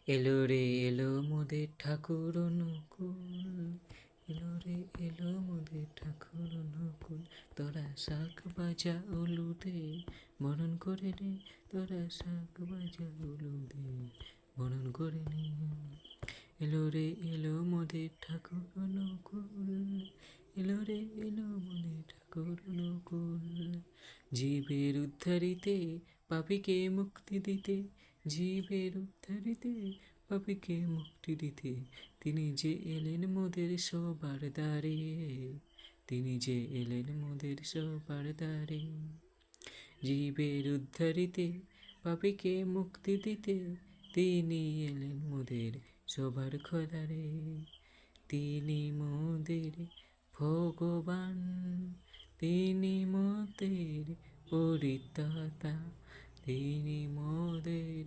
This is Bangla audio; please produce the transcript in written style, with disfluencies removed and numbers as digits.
এলো রে এলো মোদের ঠাকুর অনুকূল, এলো রে এলো মোদের ঠাকুর অনুকূল। তোরা শাক বাজা উলুদে বরণ করে নে, তোরা শাক বাজা উলুদে বরণ করে নে। এলো রে এলো মোদের ঠাকুর অনুকূল, এলো রে এলো মোদের ঠাকুর অনুকূল। জীবের উদ্ধারিতে পাপীকে মুক্তি দিতে, জীবের উদ্ধারিতে পাপীকে মুক্তি দিতে, তিনি যে এলেন মোদের সবার দ্বারে, তিনি যে এলেন মোদের সবার দ্বারে। জীবের উদ্ধারিতে পাপীকে মুক্তি দিতে, তিনি এলেন মোদের সবার খোদারে। তিনি মোদের ভগবান, তিনি মোদের পরিত্রাতা, তিনি মোদের